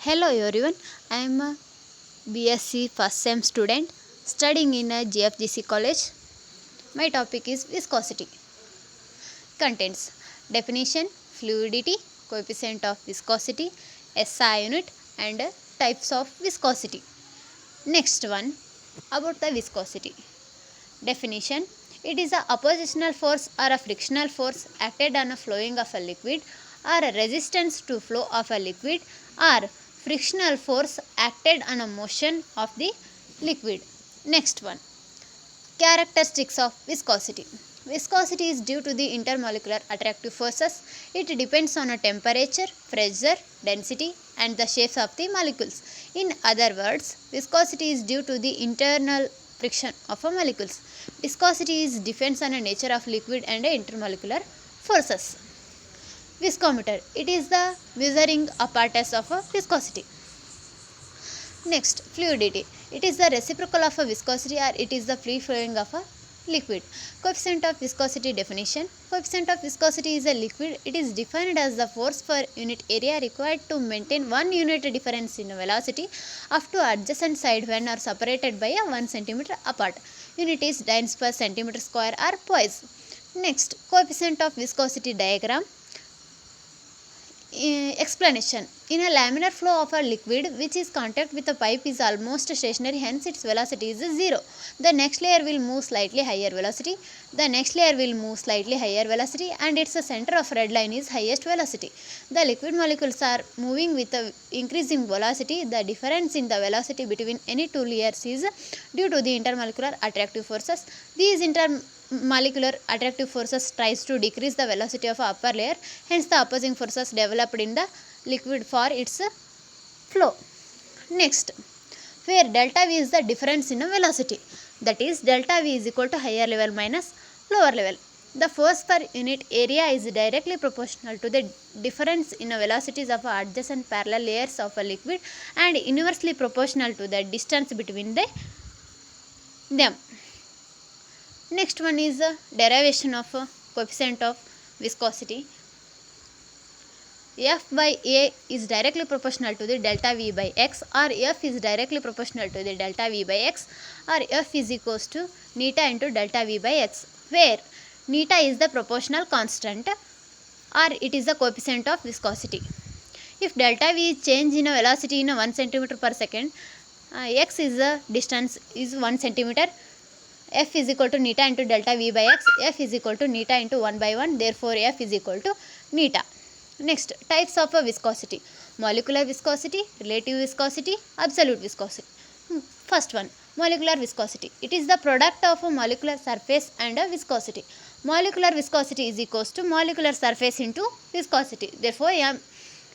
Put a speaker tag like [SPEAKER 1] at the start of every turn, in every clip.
[SPEAKER 1] Hello everyone, I am a BSc first sem student studying in a GFGC college. My topic is viscosity. Contents: definition, fluidity, coefficient of viscosity, SI unit, and types of viscosity. Next one, about the viscosity. Definition: it is a oppositional force or a frictional force acted on a flowing of a liquid, or a resistance to flow of a liquid, or frictional force acted on a motion of the liquid. Next one, characteristics of viscosity. Viscosity is due to the intermolecular attractive forces. It depends on a temperature, pressure, density, and the shapes of the molecules. In other words, viscosity is due to the internal friction of a molecules. Viscosity is depends on the nature of liquid and intermolecular forces. Viscometer. It is the measuring apparatus of a viscosity. Next, fluidity. It is the reciprocal of a viscosity, or it is the free flowing of a liquid. Coefficient of viscosity definition. Coefficient of viscosity is a liquid. It is defined as the force per unit area required to maintain 1 unit difference in velocity up to adjacent side when are separated by a 1 cm apart. Unit is dynes per centimeter square or poise. Next, coefficient of viscosity diagram. Explanation. In a laminar flow of a liquid which is contact with a pipe is almost stationary, hence its velocity is 0. The next layer will move slightly higher velocity, the next layer will move slightly higher velocity, and its center of red line is highest velocity. The liquid molecules are moving with a increasing velocity. The difference in the velocity between any two layers is due to the intermolecular attractive forces. These intermolecular attractive forces tries to decrease the velocity of upper layer, hence the opposing forces developed in the liquid for its flow. Next, where delta V is the difference in a velocity, that is delta V is equal to higher level minus lower level. The force per unit area is directly proportional to the difference in a velocities of adjacent parallel layers of a liquid and inversely proportional to the distance between them. Next one is the derivation of coefficient of viscosity. F by A is directly proportional to the delta V by X, or F is directly proportional to the delta V by X, or F is equals to neta into delta V by X, where neta is the proportional constant or it is the coefficient of viscosity. If delta V is change in a velocity in a 1 cm per second, X is the distance is 1 cm, F is equal to neta into delta V by X, F is equal to neta into 1 by 1, therefore F is equal to neta. Next, types of a viscosity. Molecular viscosity, relative viscosity, absolute viscosity. First one, molecular viscosity. It is the product of a molecular surface and a viscosity. Molecular viscosity is equals to molecular surface into viscosity. Therefore, M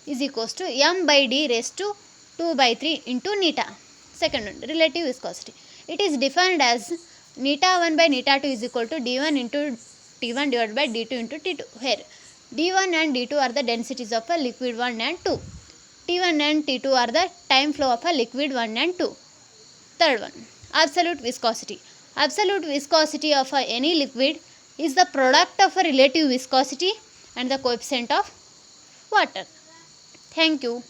[SPEAKER 1] is equals to M by D raised to 2 by 3 into neta. Second one, relative viscosity. It is defined as neta 1 by neta 2 is equal to D1 into T1 divided by D2 into T2. Here, D1 and D2 are the densities of a liquid 1 and 2. T1 and T2 are the time flow of a liquid 1 and 2. Third one, absolute viscosity. Absolute viscosity of any liquid is the product of a relative viscosity and the coefficient of water. Thank you.